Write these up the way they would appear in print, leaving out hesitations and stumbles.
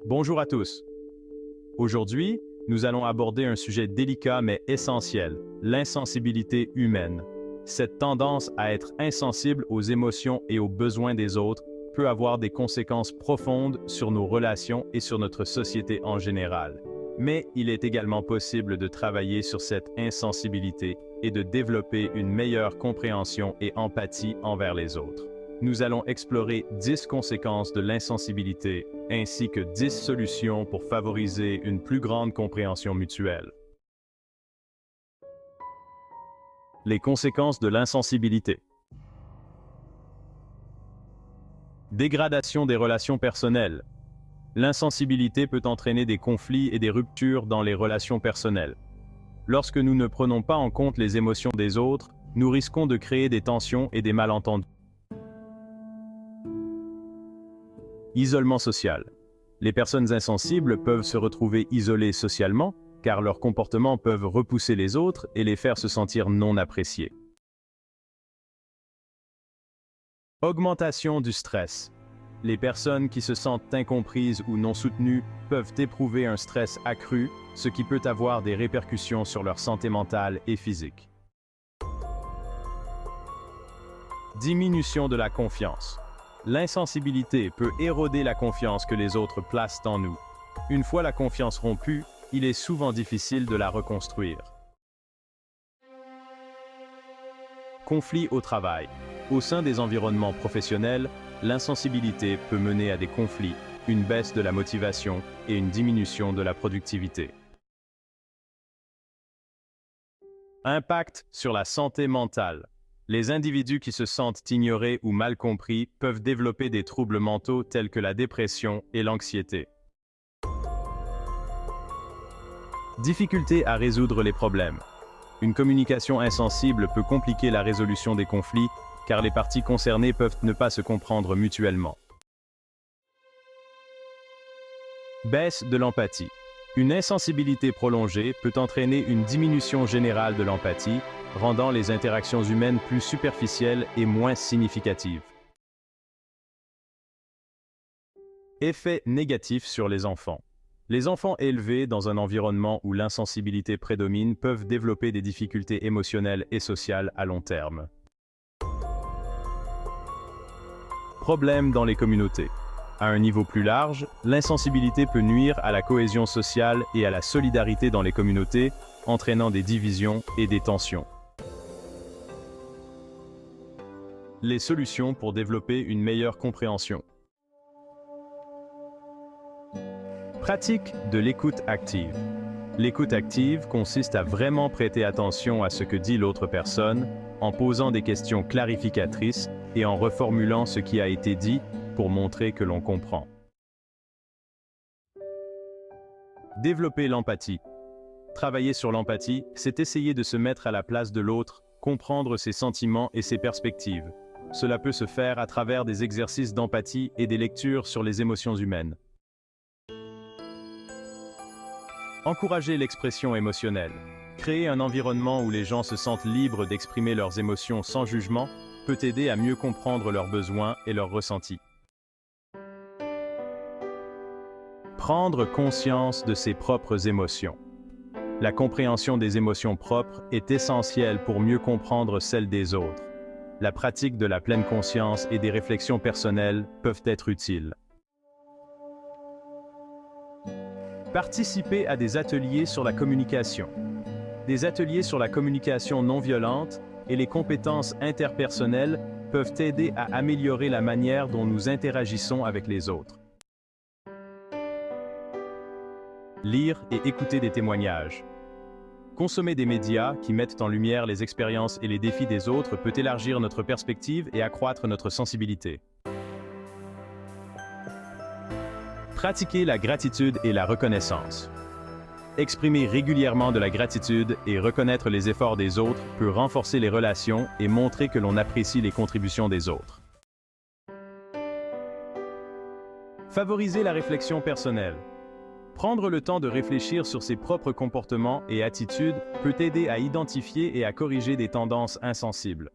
Bonjour à tous. Aujourd'hui, nous allons aborder un sujet délicat mais essentiel, l'insensibilité humaine. Cette tendance à être insensible aux émotions et aux besoins des autres peut avoir des conséquences profondes sur nos relations et sur notre société en général. Mais il est également possible de travailler sur cette insensibilité et de développer une meilleure compréhension et empathie envers les autres. Nous allons explorer 10 conséquences de l'insensibilité, ainsi que 10 solutions pour favoriser une plus grande compréhension mutuelle. Les conséquences de l'insensibilité. Dégradation des relations personnelles. L'insensibilité peut entraîner des conflits et des ruptures dans les relations personnelles. Lorsque nous ne prenons pas en compte les émotions des autres, nous risquons de créer des tensions et des malentendus. Isolement social. Les personnes insensibles peuvent se retrouver isolées socialement, car leurs comportements peuvent repousser les autres et les faire se sentir non appréciés. Augmentation du stress. Les personnes qui se sentent incomprises ou non soutenues peuvent éprouver un stress accru, ce qui peut avoir des répercussions sur leur santé mentale et physique. Diminution de la confiance. L'insensibilité peut éroder la confiance que les autres placent en nous. Une fois la confiance rompue, il est souvent difficile de la reconstruire. Conflits au travail. Au sein des environnements professionnels, l'insensibilité peut mener à des conflits, une baisse de la motivation et une diminution de la productivité. Impact sur la santé mentale. Les individus qui se sentent ignorés ou mal compris peuvent développer des troubles mentaux tels que la dépression et l'anxiété. Difficulté à résoudre les problèmes. Une communication insensible peut compliquer la résolution des conflits, car les parties concernées peuvent ne pas se comprendre mutuellement. Baisse de l'empathie. Une insensibilité prolongée peut entraîner une diminution générale de l'empathie, rendant les interactions humaines plus superficielles et moins significatives. Effets négatifs sur les enfants. Les enfants élevés dans un environnement où l'insensibilité prédomine peuvent développer des difficultés émotionnelles et sociales à long terme. Problèmes dans les communautés. À un niveau plus large, l'insensibilité peut nuire à la cohésion sociale et à la solidarité dans les communautés, entraînant des divisions et des tensions. Les solutions pour développer une meilleure compréhension. Pratique de l'écoute active. L'écoute active consiste à vraiment prêter attention à ce que dit l'autre personne, en posant des questions clarificatrices et en reformulant ce qui a été dit pour montrer que l'on comprend. Développer l'empathie. Travailler sur l'empathie, c'est essayer de se mettre à la place de l'autre, comprendre ses sentiments et ses perspectives. Cela peut se faire à travers des exercices d'empathie et des lectures sur les émotions humaines. Encourager l'expression émotionnelle. Créer un environnement où les gens se sentent libres d'exprimer leurs émotions sans jugement peut aider à mieux comprendre leurs besoins et leurs ressentis. Prendre conscience de ses propres émotions. La compréhension des émotions propres est essentielle pour mieux comprendre celles des autres. La pratique de la pleine conscience et des réflexions personnelles peuvent être utiles. Participer à des ateliers sur la communication. Des ateliers sur la communication non violente et les compétences interpersonnelles peuvent aider à améliorer la manière dont nous interagissons avec les autres. Lire et écouter des témoignages. Consommer des médias qui mettent en lumière les expériences et les défis des autres peut élargir notre perspective et accroître notre sensibilité. Pratiquer la gratitude et la reconnaissance. Exprimer régulièrement de la gratitude et reconnaître les efforts des autres peut renforcer les relations et montrer que l'on apprécie les contributions des autres. Favoriser la réflexion personnelle. Prendre le temps de réfléchir sur ses propres comportements et attitudes peut aider à identifier et à corriger des tendances insensibles.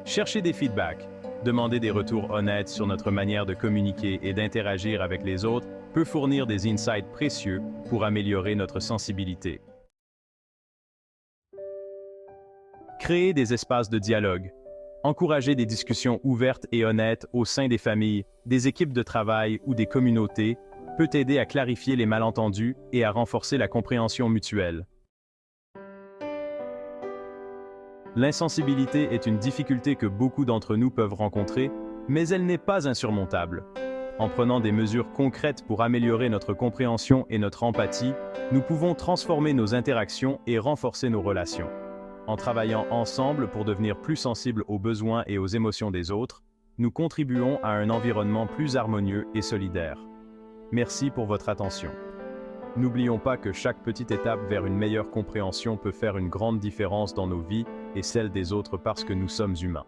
Chercher des feedbacks. Demander des retours honnêtes sur notre manière de communiquer et d'interagir avec les autres peut fournir des insights précieux pour améliorer notre sensibilité. Créer des espaces de dialogue. Encourager des discussions ouvertes et honnêtes au sein des familles, des équipes de travail ou des communautés peut aider à clarifier les malentendus et à renforcer la compréhension mutuelle. L'insensibilité est une difficulté que beaucoup d'entre nous peuvent rencontrer, mais elle n'est pas insurmontable. En prenant des mesures concrètes pour améliorer notre compréhension et notre empathie, nous pouvons transformer nos interactions et renforcer nos relations. En travaillant ensemble pour devenir plus sensibles aux besoins et aux émotions des autres, nous contribuons à un environnement plus harmonieux et solidaire. Merci pour votre attention. N'oublions pas que chaque petite étape vers une meilleure compréhension peut faire une grande différence dans nos vies et celles des autres parce que nous sommes humains.